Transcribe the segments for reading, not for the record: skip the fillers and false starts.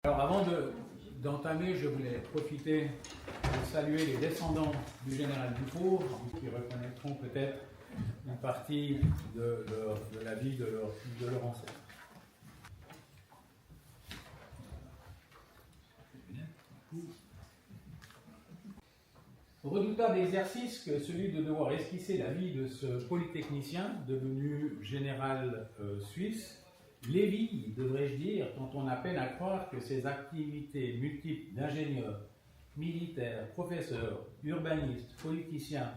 Alors avant d'entamer, je voulais profiter de saluer les descendants du général Dufour, qui reconnaîtront peut-être une partie de la vie de leur ancêtre. Redoutable exercice que celui de devoir esquisser la vie de ce polytechnicien devenu général suisse. Lévy, devrais-je dire, quand on a peine à croire que ses activités multiples d'ingénieur, militaire, professeur, urbaniste, politicien,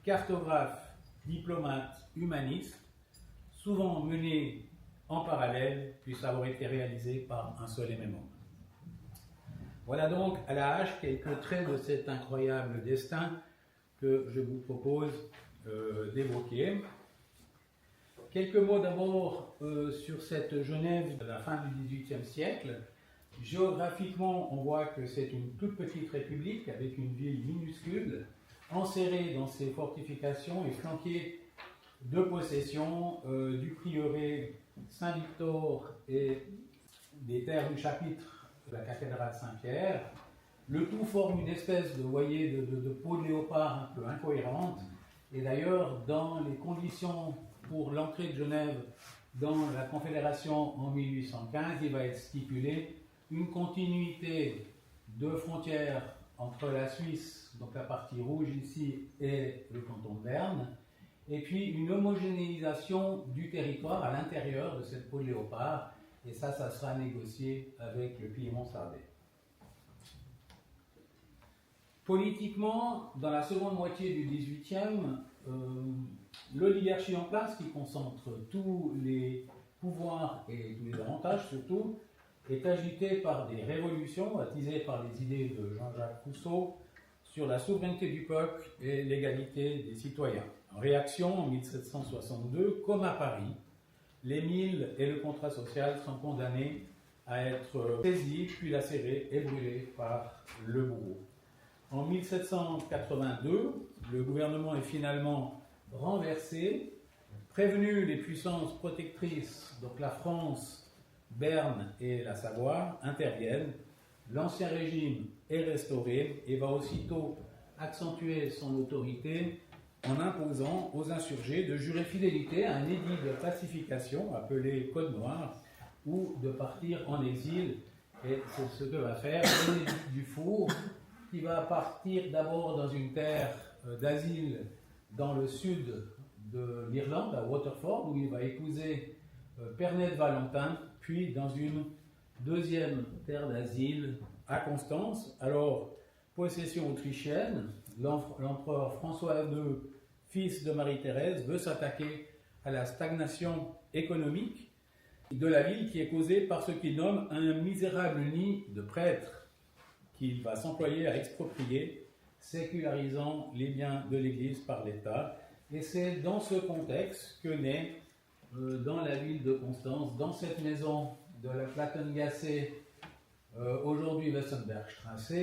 cartographe, diplomate, humaniste, souvent menées en parallèle, puissent avoir été réalisées par un seul et même homme. Voilà donc à la hache quelques traits de cet incroyable destin que je vous propose d'évoquer. Quelques mots d'abord sur cette Genève de la fin du XVIIIe siècle. Géographiquement, on voit que c'est une toute petite république avec une ville minuscule, enserrée dans ses fortifications et flanquée de possessions du prieuré Saint-Victor et des terres du chapitre de la cathédrale Saint-Pierre. Le tout forme une espèce de, voyez, de peau de léopard un peu incohérente. Et d'ailleurs, dans les conditions pour l'entrée de Genève dans la Confédération en 1815, il va être stipulé une continuité de frontières entre la Suisse, donc la partie rouge ici, et le canton de Berne, et puis une homogénéisation du territoire à l'intérieur de cette peau de léopard, et ça sera négocié avec le Piémont sardais. Politiquement, dans la seconde moitié du XVIIIe, l'oligarchie en place, qui concentre tous les pouvoirs et tous les avantages surtout, est agitée par des révolutions attisées par les idées de Jean-Jacques Rousseau sur la souveraineté du peuple et l'égalité des citoyens. En réaction, en 1762, comme à Paris, les milles et le contrat social sont condamnés à être saisis, puis lacérés et brûlés par le bourreau. En 1782, le gouvernement est finalement renversé. Prévenu, les puissances protectrices, donc la France, Berne et la Savoie, interviennent. L'ancien régime est restauré et va aussitôt accentuer son autorité en imposant aux insurgés de jurer fidélité à un édit de pacification appelé Code Noir ou de partir en exil. Et c'est ce que va faire Bénédicte Dufour, qui va partir d'abord dans une terre d'asile dans le sud de l'Irlande, à Waterford, où il va épouser Pernette Valentin, puis dans une deuxième terre d'asile à Constance, alors possession autrichienne. L'empereur François II, fils de Marie-Thérèse, veut s'attaquer à la stagnation économique de la ville qui est causée par ce qu'il nomme un misérable nid de prêtres qu'il va s'employer à exproprier, sécularisant les biens de l'Église par l'État. Et c'est dans ce contexte que naît, dans la ville de Constance, dans cette maison de la Plattengasse, aujourd'hui Wessenbergstrasse,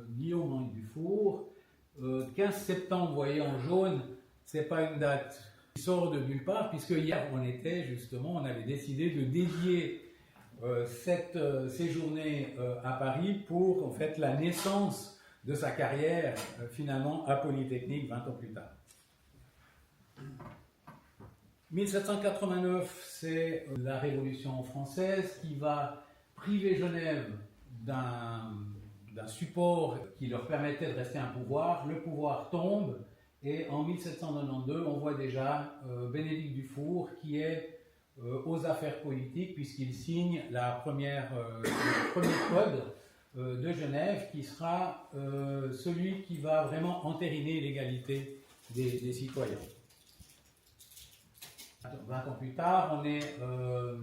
Guillaume Dufour. 15 septembre, vous voyez en jaune, c'est pas une date qui sort de nulle part, puisque hier on avait décidé de dédier ces journées à Paris pour en fait la naissance de sa carrière finalement à Polytechnique 20 ans plus tard. 1789, c'est la Révolution française qui va priver Genève d'un support qui leur permettait de rester un pouvoir. Le pouvoir tombe et en 1792, on voit déjà Bénédicte Dufour qui est aux affaires politiques puisqu'il signe le premier code de Genève qui sera celui qui va vraiment entériner l'égalité des citoyens. 20 ans plus tard, on est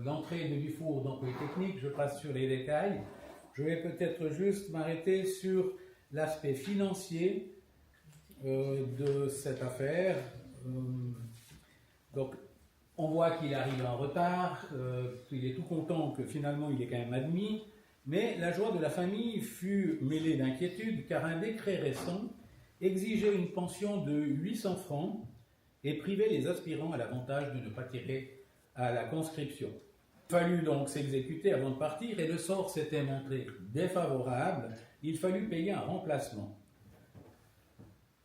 l'entrée de Dufour dans Polytechnique, je passe sur les détails. Je vais peut-être juste m'arrêter sur l'aspect financier de cette affaire. Donc, on voit qu'il arrive en retard, qu'il est tout content que finalement il est quand même admis, mais la joie de la famille fut mêlée d'inquiétude car un décret récent exigeait une pension de 800 francs et privait les aspirants à l'avantage de ne pas tirer à la conscription. Il a fallu donc s'exécuter avant de partir et le sort s'était montré défavorable. Il fallut payer un remplacement.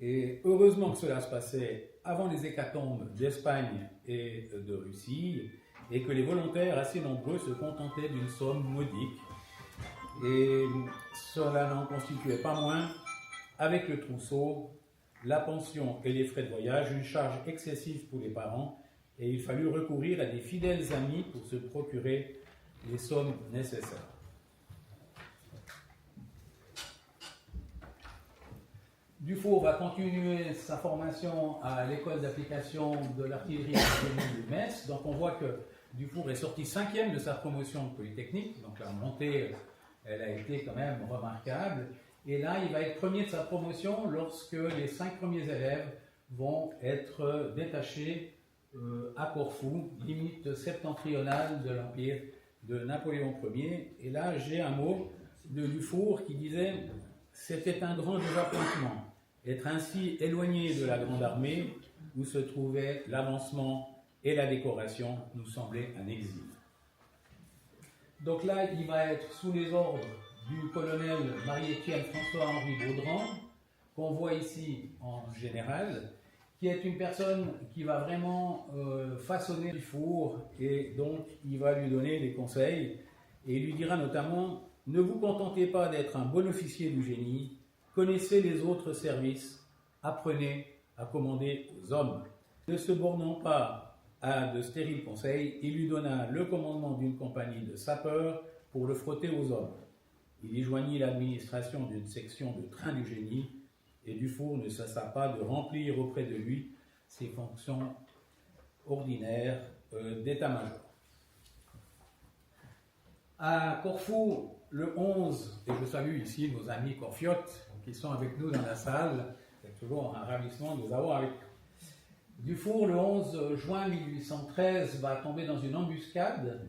Et heureusement que cela se passait avant les hécatombes d'Espagne et de Russie et que les volontaires assez nombreux se contentaient d'une somme modique. Et cela n'en constituait pas moins, avec le trousseau, la pension et les frais de voyage, une charge excessive pour les parents, et il fallut recourir à des fidèles amis pour se procurer les sommes nécessaires. Dufour va continuer sa formation à l'école d'application de l'artillerie de Metz. Donc on voit que Dufour est sorti 5e de sa promotion de Polytechnique, donc la montée, elle a été quand même remarquable. Et là, il va être premier de sa promotion lorsque les 5 premiers élèves vont être détachés à Corfou, limite septentrionale de l'Empire de Napoléon Ier. Et là, j'ai un mot de Dufour qui disait « C'était un grand désappointement, être ainsi éloigné de la grande armée où se trouvait l'avancement et la décoration nous semblait un exil. » Donc là, il va être sous les ordres du colonel Marie-Étienne François-Henri Baudran, qu'on voit ici en général, qui est une personne qui va vraiment façonner Dufour, et donc il va lui donner des conseils, et il lui dira notamment « Ne vous contentez pas d'être un bon officier du génie, connaissez les autres services, apprenez à commander aux hommes. » Ne se bornant pas à de stériles conseils, il lui donna le commandement d'une compagnie de sapeurs pour le frotter aux hommes. Il y joignit l'administration d'une section de train du génie, et Dufour ne cessa pas de remplir auprès de lui ses fonctions ordinaires d'état-major. À Corfou, le 11, et je salue ici nos amis corfiotes qui sont avec nous dans la salle, c'est toujours un ravissement de les avoir avec nous. Dufour, le 11 juin 1813, va tomber dans une embuscade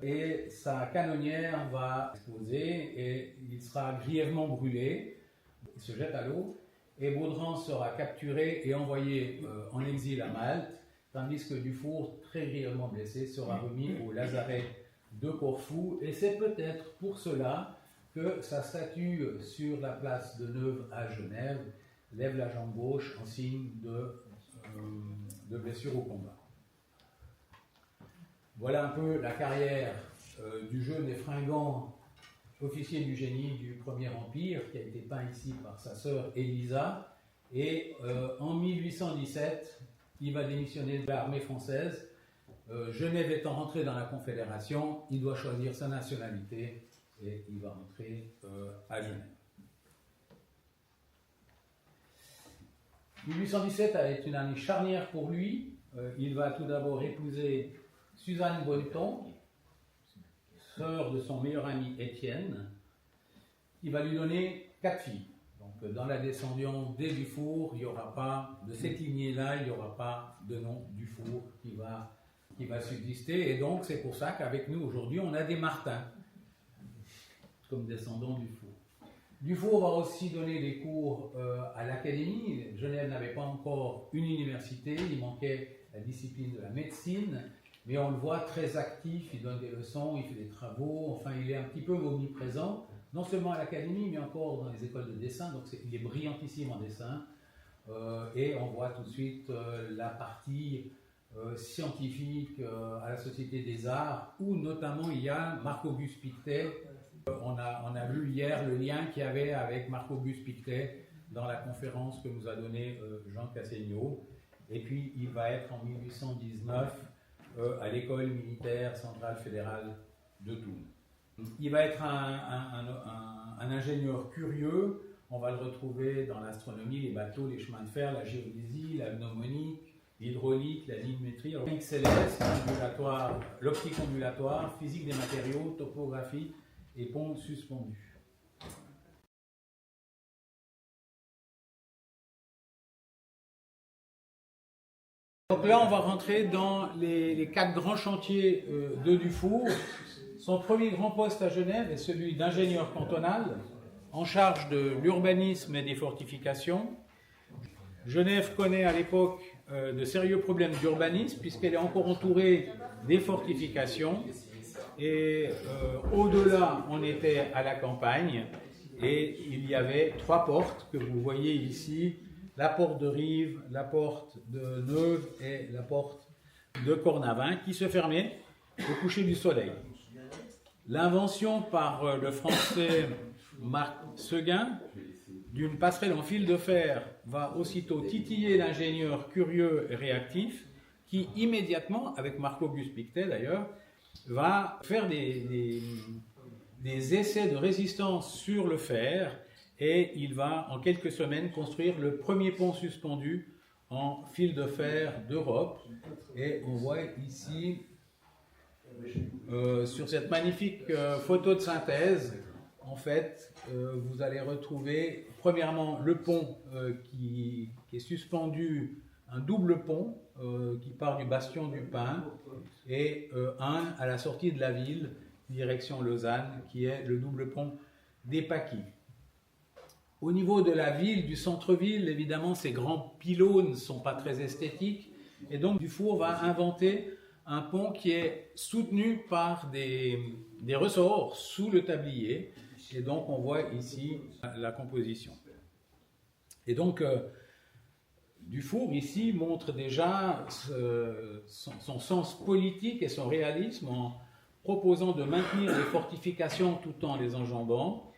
et sa canonnière va exploser et il sera grièvement brûlé. Il se jette à l'eau et Baudran sera capturé et envoyé en exil à Malte, tandis que Dufour, très grièvement blessé, sera remis au lazaret de Corfou. Et c'est peut-être pour cela que sa statue sur la place de Neuve à Genève lève la jambe gauche en signe de blessure au combat. Voilà un peu la carrière du jeune et fringant officier du génie du Premier Empire, qui a été peint ici par sa sœur Élisa. Et en 1817, il va démissionner de l'armée française. Genève étant rentré dans la Confédération, il doit choisir sa nationalité et il va rentrer à Genève. 1817 a été une année charnière pour lui. Il va tout d'abord épouser Suzanne Bonneton, sœur de son meilleur ami Étienne. Il va lui donner 4 filles. Donc, dans la descendance des Dufour, il n'y aura pas, de cette lignée-là, il n'y aura pas de nom Dufour qui va subsister. Et donc, c'est pour ça qu'avec nous aujourd'hui, on a des Martins comme descendants Dufour. Dufour va aussi donner des cours à l'académie. Genève n'avait pas encore une université, il manquait la discipline de la médecine, mais on le voit très actif, il donne des leçons, il fait des travaux, enfin il est un petit peu omniprésent, non seulement à l'académie, mais encore dans les écoles de dessin, donc il est brillantissime en dessin, et on voit tout de suite la partie scientifique à la Société des Arts, où notamment il y a Marc-Auguste Pictet. On a vu hier le lien qu'il y avait avec Marc-Auguste Pictet dans la conférence que nous a donnée Jean Cassegnot. Et puis il va être en 1819 à l'école militaire centrale fédérale de Toul. Il va être un ingénieur curieux. On va le retrouver dans l'astronomie, les bateaux, les chemins de fer, la géodésie, la mnémonique, l'hydraulique, la linémétrie, l'optique céleste, l'optique ondulatoire, physique des matériaux, topographie et ponts suspendus. Donc là, on va rentrer dans les 4 grands chantiers de Dufour. Son premier grand poste à Genève est celui d'ingénieur cantonal, en charge de l'urbanisme et des fortifications. Genève connaît à l'époque de sérieux problèmes d'urbanisme, puisqu'elle est encore entourée des fortifications. Et au-delà, on était à la campagne et il y avait 3 portes que vous voyez ici, la porte de Rives, la porte de Neuve et la porte de Cornavin qui se fermaient au coucher du soleil. L'invention par le français Marc Seguin d'une passerelle en fil de fer va aussitôt titiller l'ingénieur curieux et réactif qui immédiatement, avec Marc-Auguste Pictet d'ailleurs, va faire des essais de résistance sur le fer et il va en quelques semaines construire le premier pont suspendu en fil de fer d'Europe. Et on voit ici sur cette magnifique photo de synthèse, en fait, vous allez retrouver premièrement le pont qui est suspendu, un double pont qui part du bastion du Pin et un à la sortie de la ville, direction Lausanne, qui est le double pont des Paquis. Au niveau de la ville, du centre-ville, évidemment, ces grands pylônes ne sont pas très esthétiques et donc Dufour va inventer un pont qui est soutenu par des ressorts sous le tablier. Et donc, on voit ici la composition. Et donc, Dufour, ici, montre déjà son sens politique et son réalisme en proposant de maintenir les fortifications tout en les enjambant,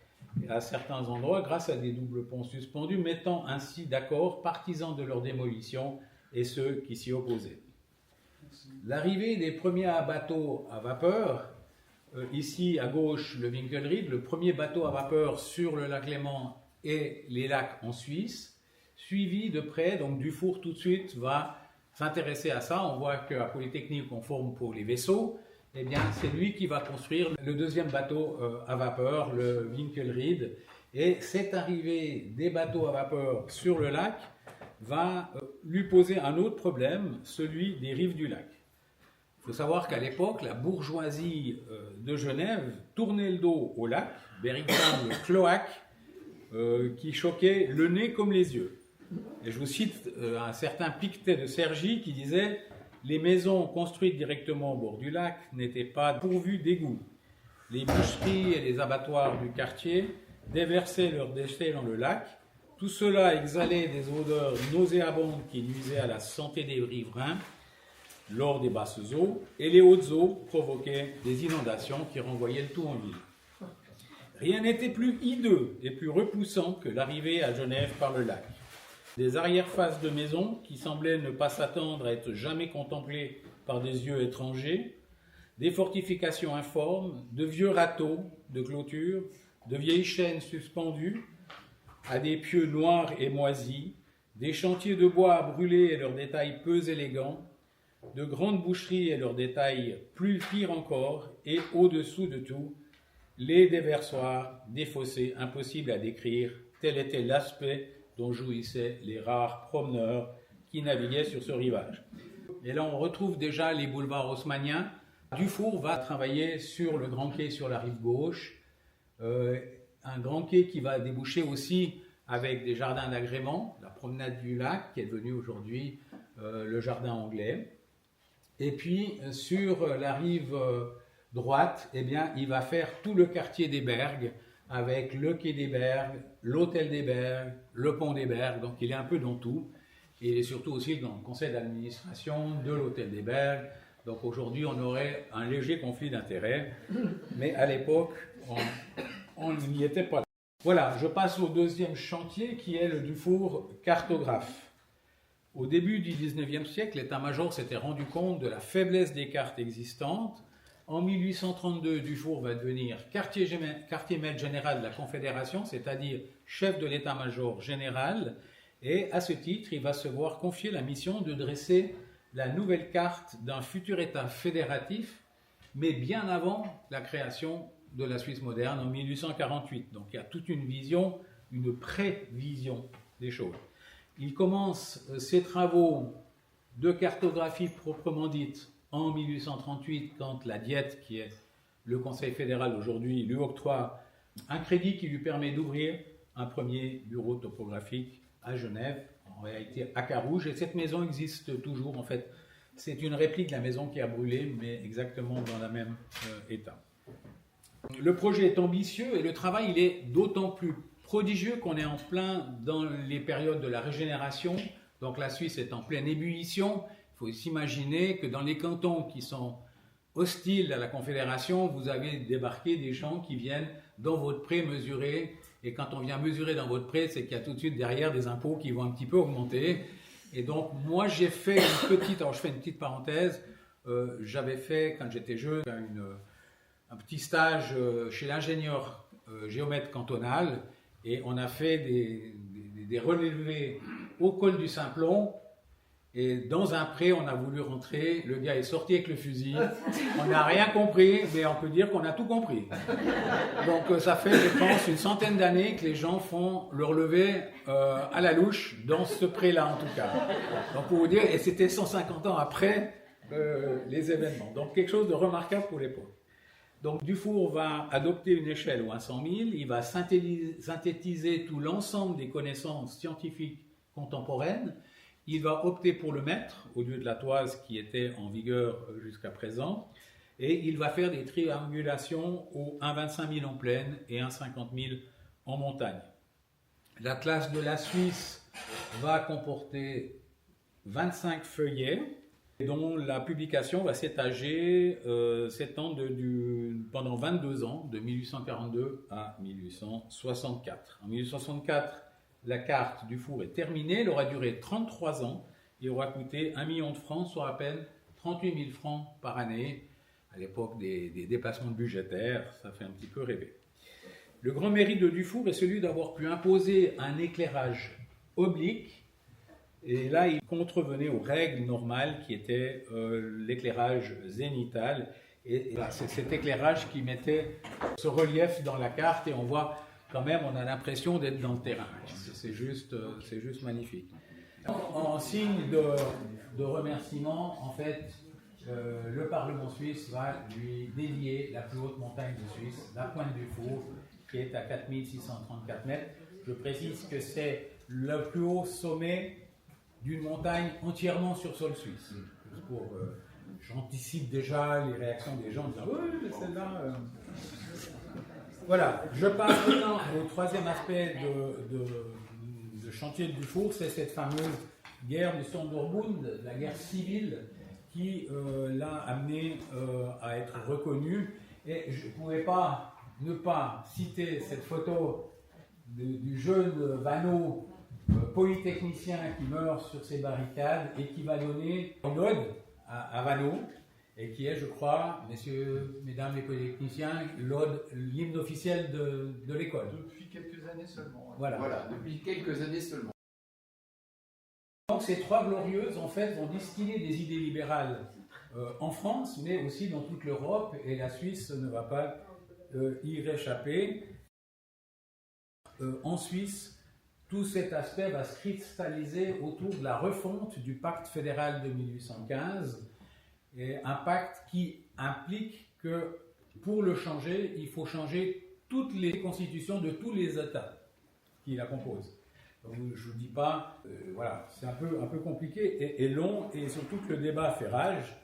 et à certains endroits, grâce à des doubles ponts suspendus, mettant ainsi d'accord partisans de leur démolition et ceux qui s'y opposaient. L'arrivée des premiers bateaux à vapeur, ici à gauche le Winkelried, le premier bateau à vapeur sur le lac Léman et les lacs en Suisse, suivi de près, donc Dufour tout de suite va s'intéresser à ça. On voit qu'à Polytechnique on forme pour les vaisseaux, eh bien c'est lui qui va construire le deuxième bateau à vapeur, le Winkelried, et cette arrivée des bateaux à vapeur sur le lac va lui poser un autre problème, celui des rives du lac. Il faut savoir qu'à l'époque, la bourgeoisie de Genève tournait le dos au lac, véritable cloaque qui choquait le nez comme les yeux. Et je vous cite un certain Pictet de Cergy qui disait « Les maisons construites directement au bord du lac n'étaient pas pourvues d'égouts. Les boucheries et les abattoirs du quartier déversaient leurs déchets dans le lac. Tout cela exhalait des odeurs nauséabondes qui nuisaient à la santé des riverains lors des basses eaux, et les hautes eaux provoquaient des inondations qui renvoyaient le tout en ville. Rien n'était plus hideux et plus repoussant que l'arrivée à Genève par le lac. Des arrière-faces de maisons qui semblaient ne pas s'attendre à être jamais contemplées par des yeux étrangers, des fortifications informes, de vieux râteaux de clôture, de vieilles chaînes suspendues à des pieux noirs et moisis, des chantiers de bois brûlés et leurs détails peu élégants, de grandes boucheries et leurs détails plus pires encore, et au-dessous de tout, les déversoirs, des fossés impossibles à décrire, tel était l'aspect dont jouissaient les rares promeneurs qui naviguaient sur ce rivage. Et là, on retrouve déjà les boulevards haussmanniens. Dufour va travailler sur le grand quai sur la rive gauche, un grand quai qui va déboucher aussi avec des jardins d'agrément, la promenade du lac qui est devenue aujourd'hui le jardin anglais. Et puis sur la rive droite, eh bien, il va faire tout le quartier des Bergues avec le quai des Bergues, l'hôtel des Bergues, le pont des Bergues, donc il est un peu dans tout. Et il est surtout aussi dans le conseil d'administration de l'hôtel des Bergues. Donc aujourd'hui, on aurait un léger conflit d'intérêts, mais à l'époque, on n'y était pas. Voilà, je passe au deuxième chantier qui est le Dufour cartographe. Au début du XIXe siècle, l'état-major s'était rendu compte de la faiblesse des cartes existantes. En 1832, Dufour va devenir quartier-maître général de la Confédération, c'est-à-dire chef de l'état-major général, et à ce titre, il va se voir confier la mission de dresser la nouvelle carte d'un futur État fédératif, mais bien avant la création de la Suisse moderne en 1848. Donc il y a toute une vision, une prévision des choses. Il commence ses travaux de cartographie proprement dite en 1838, quand la Diète, qui est le Conseil fédéral aujourd'hui, lui octroie un crédit qui lui permet d'ouvrir un premier bureau topographique à Genève, en réalité à Carouge, et cette maison existe toujours. En fait, C'est une réplique de la maison qui a brûlé, mais exactement dans le même état. Le projet est ambitieux et le travail il est d'autant plus prodigieux qu'on est en plein dans les périodes de la régénération. Donc la Suisse est en pleine ébullition. Il faut s'imaginer que dans les cantons qui sont hostiles à la Confédération, vous avez débarqué des gens qui viennent dans votre pré mesurer. Et quand on vient mesurer dans votre pré, c'est qu'il y a tout de suite derrière des impôts qui vont un petit peu augmenter. Et donc moi j'ai fait une petite, alors je fais une petite parenthèse, j'avais fait quand j'étais jeune un petit stage chez l'ingénieur géomètre cantonal et on a fait des relevés au col du Simplon et dans un pré on a voulu rentrer, le gars est sorti avec le fusil, on n'a rien compris mais on peut dire qu'on a tout compris. Donc ça fait je pense une centaine d'années que les gens font le relevé à la louche dans ce pré-là en tout cas. Donc pour vous dire, et c'était 150 ans après les événements, donc quelque chose de remarquable pour l'époque. Donc Dufour va adopter une échelle ou un 100 000, il va synthétiser tout l'ensemble des connaissances scientifiques contemporaines, il va opter pour le mètre au lieu de la toise qui était en vigueur jusqu'à présent, et il va faire des triangulations au 1,25 000 en plaine et 1,50 000 en montagne. L'Atlas de la Suisse va comporter 25 feuillets, dont la publication va s'étendre pendant 22 ans, de 1842 à 1864. En 1864, la carte Dufour est terminée, elle aura duré 33 ans et aura coûté 1 million de francs, soit à peine 38 000 francs par année. À l'époque des déplacements budgétaires, ça fait un petit peu rêver. Le grand mérite de Dufour est celui d'avoir pu imposer un éclairage oblique. Et là, il contrevenait aux règles normales qui étaient l'éclairage zénital. Et c'est cet éclairage qui mettait ce relief dans la carte et on voit quand même, on a l'impression d'être dans le terrain. C'est juste magnifique. En signe de remerciement, en fait, le Parlement suisse va lui dédier la plus haute montagne de Suisse, la Pointe du Four, qui est à 4634 mètres. Je précise que c'est le plus haut sommet d'une montagne entièrement sur sol suisse. J'anticipe déjà les réactions des gens en disant « Oui, mais celle-là... Voilà, je passe maintenant au troisième aspect de chantier de Dufour, c'est cette fameuse guerre du Sonderbund, la guerre civile qui l'a amené à être reconnue. Et je ne pouvais pas ne pas citer cette photo du jeune Vanneau, polytechnicien qui meurt sur ses barricades et qui va donner une ode à Vanneau, et qui est, je crois, mesdames les polytechniciens, l'hymne officiel de l'école. Depuis quelques années seulement. Voilà, depuis quelques années seulement. Donc ces trois glorieuses, en fait, vont distiller des idées libérales en France, mais aussi dans toute l'Europe, et la Suisse ne va pas y réchapper. En Suisse, tout cet aspect va se cristalliser autour de la refonte du pacte fédéral de 1815, et un pacte qui implique que pour le changer, il faut changer toutes les constitutions de tous les États qui la composent. Donc, je ne vous dis pas, voilà, c'est un peu compliqué et long, et surtout que le débat fait rage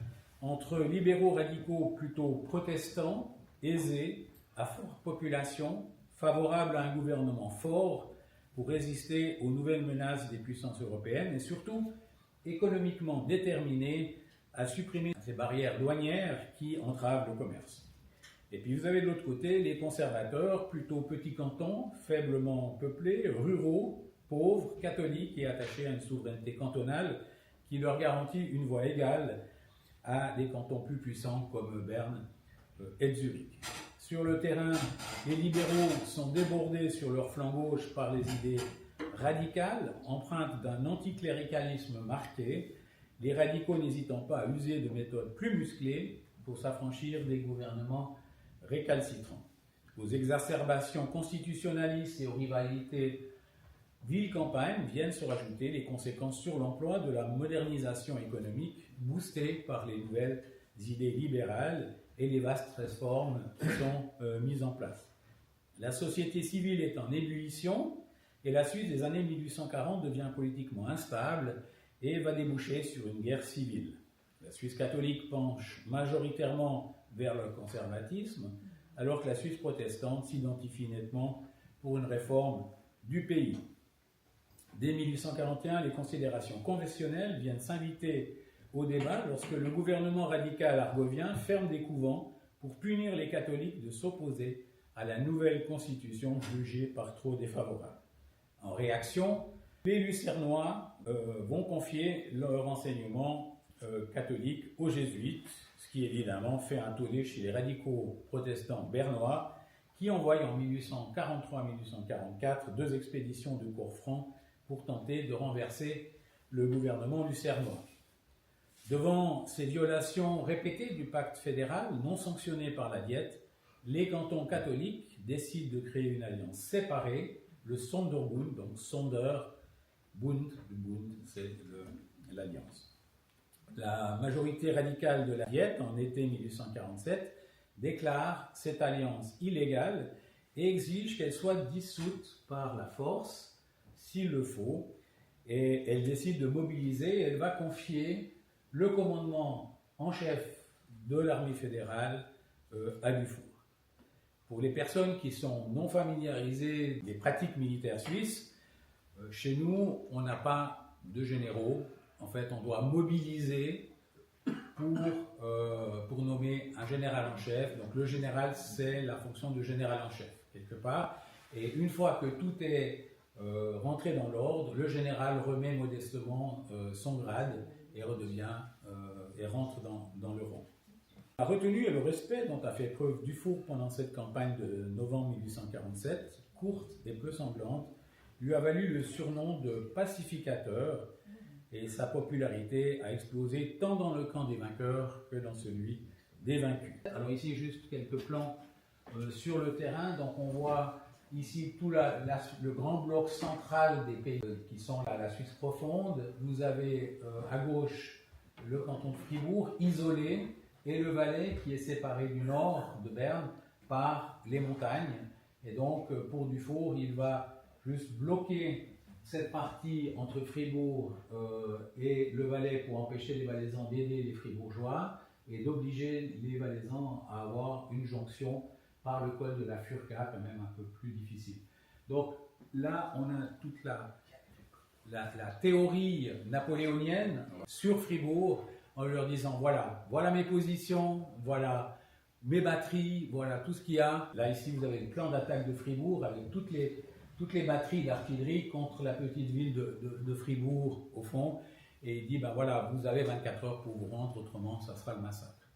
entre libéraux radicaux plutôt protestants, aisés, à forte population, favorables à un gouvernement fort pour résister aux nouvelles menaces des puissances européennes et surtout économiquement déterminés à supprimer ces barrières douanières qui entravent le commerce. Et puis vous avez de l'autre côté les conservateurs, plutôt petits cantons, faiblement peuplés, ruraux, pauvres, catholiques et attachés à une souveraineté cantonale qui leur garantit une voix égale à des cantons plus puissants comme Berne et Zurich. Sur le terrain, les libéraux sont débordés sur leur flanc gauche par les idées radicales, empreintes d'un anticléricalisme marqué, les radicaux n'hésitant pas à user de méthodes plus musclées pour s'affranchir des gouvernements récalcitrants. Aux exacerbations constitutionnalistes et aux rivalités ville-campagne viennent se rajouter les conséquences sur l'emploi de la modernisation économique boostée par les nouvelles idées libérales et les vastes réformes qui sont mises en place. La société civile est en ébullition et la Suisse des années 1840 devient politiquement instable et va déboucher sur une guerre civile. La Suisse catholique penche majoritairement vers le conservatisme, alors que la Suisse protestante s'identifie nettement pour une réforme du pays. Dès 1841, les considérations confessionnelles viennent s'inviter au débat lorsque le gouvernement radical argovien ferme des couvents pour punir les catholiques de s'opposer à la nouvelle constitution jugée par trop défavorable. En réaction, les Lucernois vont confier leur enseignement catholique aux jésuites, ce qui évidemment fait un tollé chez les radicaux protestants bernois qui envoient en 1843-1844 deux expéditions de Courfranc pour tenter de renverser le gouvernement lucernois. Devant ces violations répétées du pacte fédéral non sanctionné par la Diète, les cantons catholiques décident de créer une alliance séparée, le Sonderbund, donc Sonderbund, le Bund, c'est l'alliance. La majorité radicale de la Diète, en été 1847, déclare cette alliance illégale et exige qu'elle soit dissoute par la force, s'il le faut, et elle décide de mobiliser, elle va confier le commandement en chef de l'armée fédérale à Dufour. Pour les personnes qui sont non familiarisées des pratiques militaires suisses, chez nous, on n'a pas de généraux. En fait, on doit mobiliser pour nommer un général en chef. Donc le général, c'est la fonction de général en chef, quelque part. Et une fois que tout est rentré dans l'ordre, le général remet modestement son grade et redevient et rentre dans le rang. La retenue et le respect dont a fait preuve Dufour pendant cette campagne de novembre 1847, courte et peu sanglante, lui a valu le surnom de pacificateur, et sa popularité a explosé tant dans le camp des vainqueurs que dans celui des vaincus. Alors ici, juste quelques plans sur le terrain. Donc on voit ici tout le grand bloc central des pays qui sont la Suisse profonde. Vous avez à gauche le canton de Fribourg, isolé, et le Valais qui est séparé du nord de Berne par les montagnes. Et donc pour Dufour, il va juste bloquer cette partie entre Fribourg et le Valais pour empêcher les Valaisans d'aider les Fribourgeois et d'obliger les Valaisans à avoir une jonction par le col de la Furka, quand même un peu plus difficile. Donc là, on a toute la théorie napoléonienne sur Fribourg en leur disant voilà mes positions, voilà mes batteries, voilà tout ce qu'il y a. Là, ici, vous avez le plan d'attaque de Fribourg avec toutes les batteries d'artillerie contre la petite ville de Fribourg, au fond. Et il dit, voilà, vous avez 24 heures pour vous rendre, autrement, ça sera le massacre.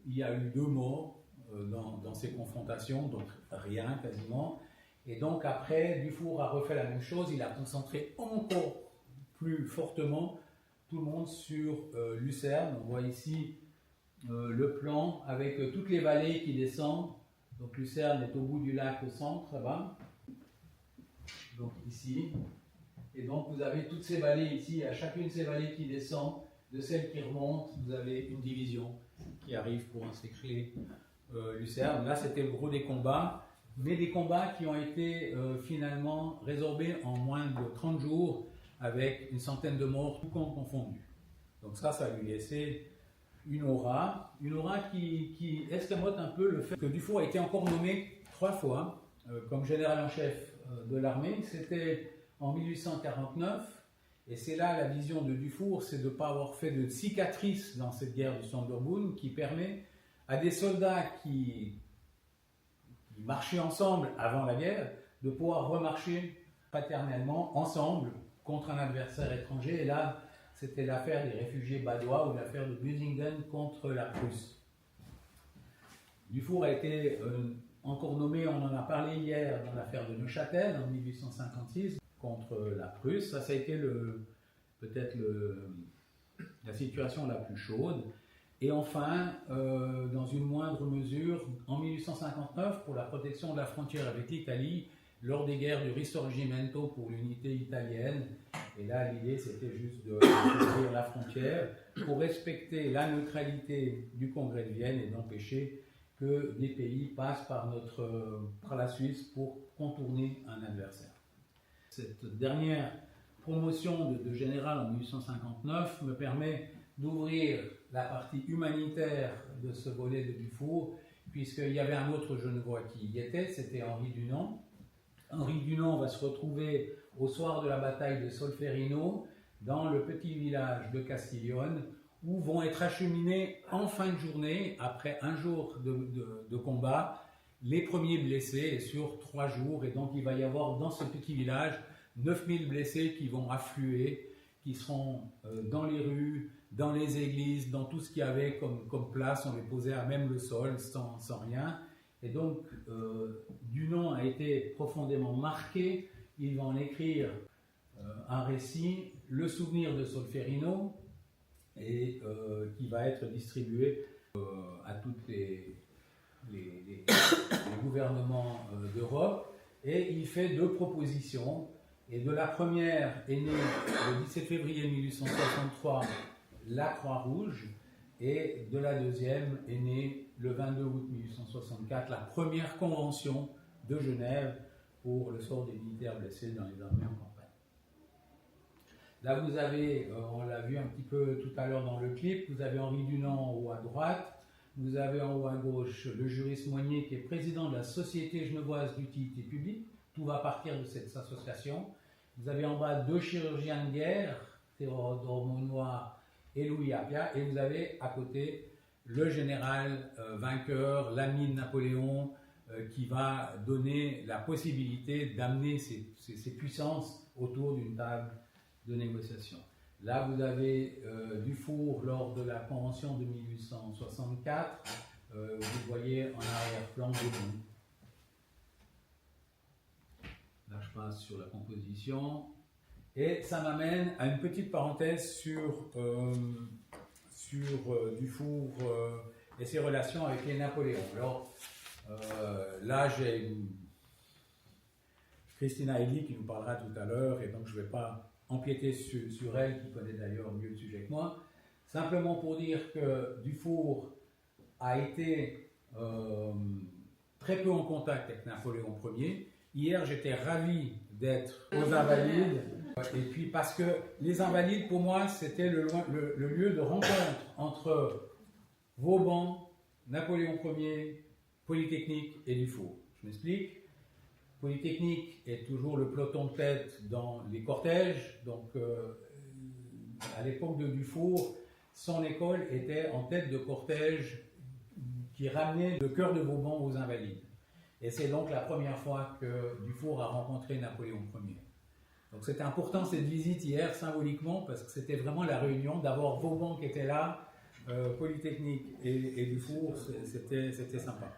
Il y a eu 2 morts dans ces confrontations, donc rien quasiment. Et donc après, Dufour a refait la même chose, il a concentré encore plus fortement tout le monde sur Lucerne. On voit ici le plan avec toutes les vallées qui descendent. Donc Lucerne est au bout du lac au centre, là-bas. Donc ici. Et donc vous avez toutes ces vallées ici, à chacune de ces vallées qui descend, de celles qui remontent, vous avez une division qui arrive pour encercler Lucerne. Là, c'était le gros des combats, mais des combats qui ont été finalement résorbés en moins de 30 jours, avec une centaine de morts, tout camp confondu. Donc ça lui laissait une aura qui escamote un peu le fait que Dufour a été encore nommé 3 fois comme général en chef de l'armée. C'était en 1849, et c'est là la vision de Dufour, c'est de ne pas avoir fait de cicatrice dans cette guerre du Sonderbund, qui permet à des soldats qui marchaient ensemble avant la guerre de pouvoir remarcher paternellement ensemble contre un adversaire étranger. Et là, c'était l'affaire des réfugiés badois ou l'affaire de Busingen contre la Prusse. Dufour a été encore nommé, on en a parlé hier, dans l'affaire de Neuchâtel en 1856 contre la Prusse. Ça a été peut-être la situation la plus chaude. Et enfin, dans une moindre mesure, en 1859, pour la protection de la frontière avec l'Italie, lors des guerres du Risorgimento pour l'unité italienne. Et là, l'idée, c'était juste de construire la frontière pour respecter la neutralité du Congrès de Vienne et d'empêcher que des pays passent par la Suisse pour contourner un adversaire. Cette dernière promotion de général en 1859 me permet d'ouvrir la partie humanitaire de ce volet de Dufour, puisqu'il y avait un autre Genevois qui y était, c'était Henri Dunant. Henri Dunant va se retrouver au soir de la bataille de Solferino, dans le petit village de Castiglione, où vont être acheminés en fin de journée, après un jour de combat, les premiers blessés sur 3 jours. Et donc il va y avoir dans ce petit village 9000 blessés qui vont affluer, qui seront dans les rues, dans les églises, dans tout ce qu'il y avait comme place. On les posait à même le sol, sans rien. Et donc Dunant a été profondément marqué. Il va en écrire un récit, Le souvenir de Solferino, et qui va être distribué à tous les gouvernements d'Europe. Et il fait 2 propositions. Et de la première est née le 17 février 1863 la Croix-Rouge, et de la deuxième est née le 22 août 1864 la première convention de Genève pour le sort des militaires blessés dans les armées en campagne. Là vous avez, on l'a vu un petit peu tout à l'heure dans le clip, vous avez Henri Dunant en haut à droite, vous avez en haut à gauche le juriste Moignet qui est président de la Société genevoise d'utilité publique. Tout va partir de cette association. Vous avez en bas 2 chirurgiens de guerre, Théodore Monnoy et Louis Appia, et vous avez à côté le général vainqueur, l'ami de Napoléon, qui va donner la possibilité d'amener ces puissances autour d'une table de négociation. Là, vous avez Dufour lors de la convention de 1864, vous voyez en arrière-plan debout. Là, je passe sur la composition. Et ça m'amène à une petite parenthèse sur Dufour et ses relations avec les Napoléons. Alors, là, j'ai Christina Eddy qui nous parlera tout à l'heure, et donc je ne vais pas empiéter sur elle, qui connaît d'ailleurs mieux le sujet que moi. Simplement pour dire que Dufour a été très peu en contact avec Napoléon Ier. Hier, j'étais ravi d'être aux Invalides, et puis parce que les Invalides, pour moi, c'était le lieu de rencontre entre Vauban, Napoléon Ier, Polytechnique et Dufour. Je m'explique. Polytechnique est toujours le peloton de tête dans les cortèges, donc à l'époque de Dufour, son école était en tête de cortège qui ramenait le cœur de Vauban aux Invalides. Et c'est donc la première fois que Dufour a rencontré Napoléon Ier. Donc c'était important cette visite hier, symboliquement, parce que c'était vraiment la réunion d'avoir Vauban qui était là, Polytechnique et Dufour, c'était sympa.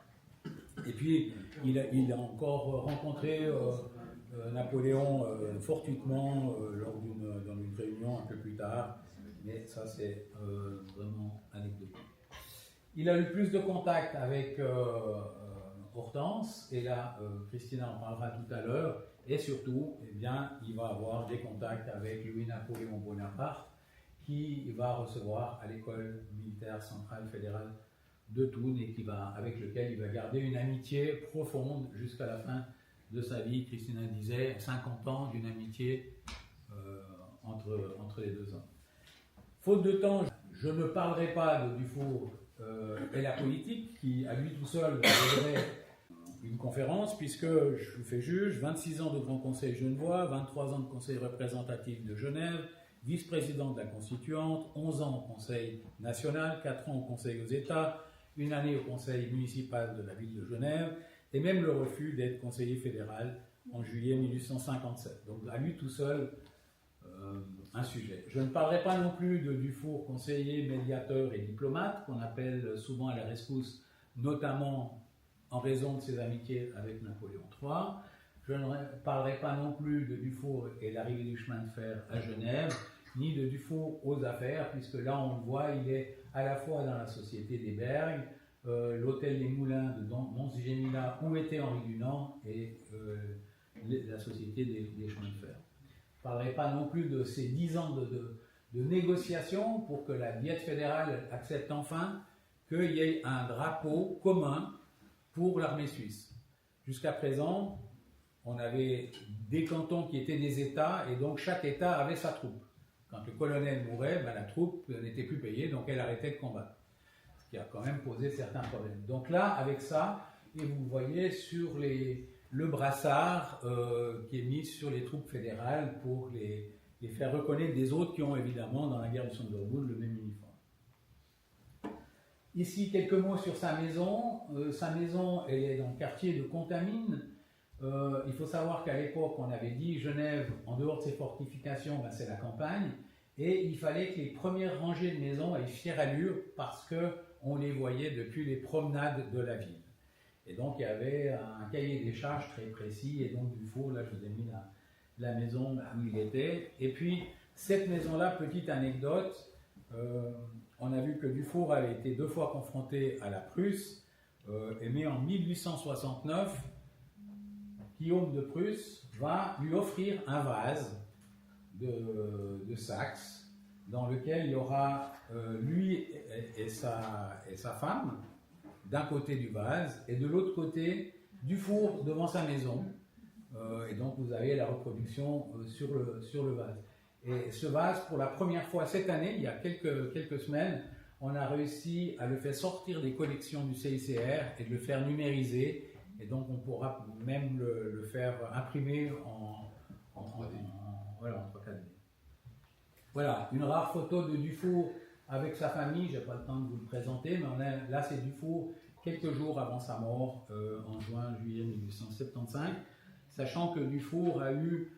Et puis il a encore rencontré Napoléon fortuitement lors d'une réunion un peu plus tard, mais ça c'est vraiment anecdotique. Il a eu plus de contact avec Hortense, et là Christina en parlera tout à l'heure, et surtout, eh bien, il va avoir des contacts avec Louis-Napoléon Bonaparte, qui va recevoir à l'école militaire centrale fédérale de Thun, et avec lequel il va garder une amitié profonde jusqu'à la fin de sa vie. Christina disait 50 ans d'une amitié entre les deux hommes. Faute de temps, je ne parlerai pas de Dufour et la politique, qui à lui tout seul vaudrait une conférence, puisque je vous fais juge, 26 ans de Grand Conseil genevois, 23 ans de Conseil représentatif de Genève, vice-président de la Constituante, 11 ans au Conseil national, 4 ans au Conseil aux États, une année au Conseil municipal de la ville de Genève, et même le refus d'être conseiller fédéral en juillet 1857. Donc à lui tout seul, un sujet. Je ne parlerai pas non plus de Dufour, conseiller, médiateur et diplomate, qu'on appelle souvent à la rescousse, notamment en raison de ses amitiés avec Napoléon III. Je ne parlerai pas non plus de Dufour et l'arrivée du chemin de fer à Genève, ni de Dufour aux affaires, puisque là on le voit, il est à la fois dans la Société des Bergues, l'hôtel des Moulins de Mons-Gémina, où était Henri Dunant, et la Société des chemins de fer. Je ne parlerai pas non plus de ces 10 ans de négociations pour que la Diète fédérale accepte enfin qu'il y ait un drapeau commun pour l'armée suisse. Jusqu'à présent, on avait des cantons qui étaient des États, et donc chaque État avait sa troupe. Quand le colonel mourait, ben, la troupe n'était plus payée, donc elle arrêtait de combattre. Ce qui a quand même posé certains problèmes. Donc là, avec ça, et vous voyez sur le brassard qui est mis sur les troupes fédérales pour les faire reconnaître des autres qui ont évidemment, dans la guerre du Sondermund, le même uniforme. Ici, quelques mots sur sa maison. Sa maison, elle est dans le quartier de Contamine. Il faut savoir qu'à l'époque, on avait dit Genève, en dehors de ses fortifications, ben, c'est la campagne. Et il fallait que les premières rangées de maisons aient fière allure parce qu'on les voyait depuis les promenades de la ville. Et donc, il y avait un cahier des charges très précis. Et donc, Dufour, là, je vous ai mis la maison où il était. Et puis, cette maison-là, petite anecdote, on a vu que Dufour avait été 2 fois confronté à la Prusse, mais en 1869, Guillaume de Prusse va lui offrir un vase de Saxe, dans lequel il y aura lui et sa femme, d'un côté du vase, et de l'autre côté, Dufour devant sa maison. Et donc vous avez la reproduction sur le vase. Et ce vase, pour la première fois cette année, il y a quelques semaines, on a réussi à le faire sortir des collections du CICR et de le faire numériser. Et donc on pourra même le faire imprimer en 3D. Voilà, une rare photo de Dufour avec sa famille. Je n'ai pas le temps de vous le présenter, mais là c'est Dufour quelques jours avant sa mort, en juillet 1875. Sachant que Dufour a eu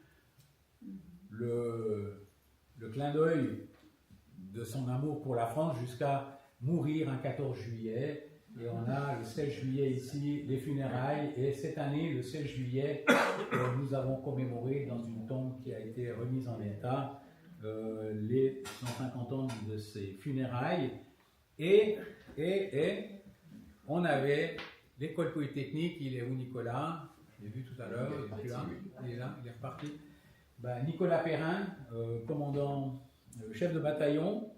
le clin d'œil de son amour pour la France jusqu'à mourir un 14 juillet. Et on a le 16 juillet ici les funérailles. Et cette année, le 16 juillet, nous avons commémoré dans une tombe qui a été remise en état les 150 ans de ses funérailles. Et on avait l'école polytechnique. Il est où, Nicolas? Je l'ai vu tout à l'heure, il est là, il est reparti. Ben, Nicolas Perrin, commandant, chef de bataillon,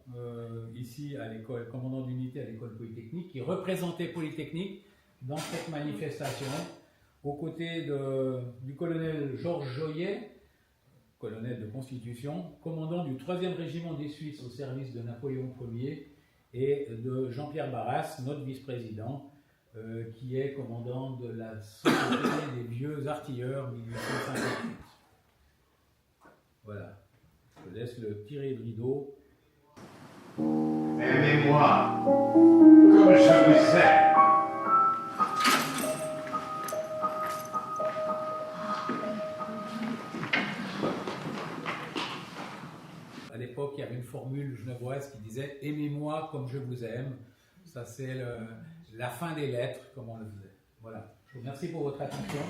ici à l'école, commandant d'unité à l'école polytechnique, qui représentait Polytechnique dans cette manifestation, aux côtés du colonel Georges Joyet, colonel de Constitution, commandant du 3e régiment des Suisses au service de Napoléon Ier, et de Jean-Pierre Barras, notre vice-président, qui est commandant de la Société des vieux artilleurs 1858. Voilà, je laisse le tirer le rideau. Aimez-moi comme je vous aime. À l'époque, il y avait une formule genevoise qui disait « Aimez-moi comme je vous aime ». Ça, c'est la fin des lettres, comme on le faisait. Voilà. Je vous remercie pour votre attention.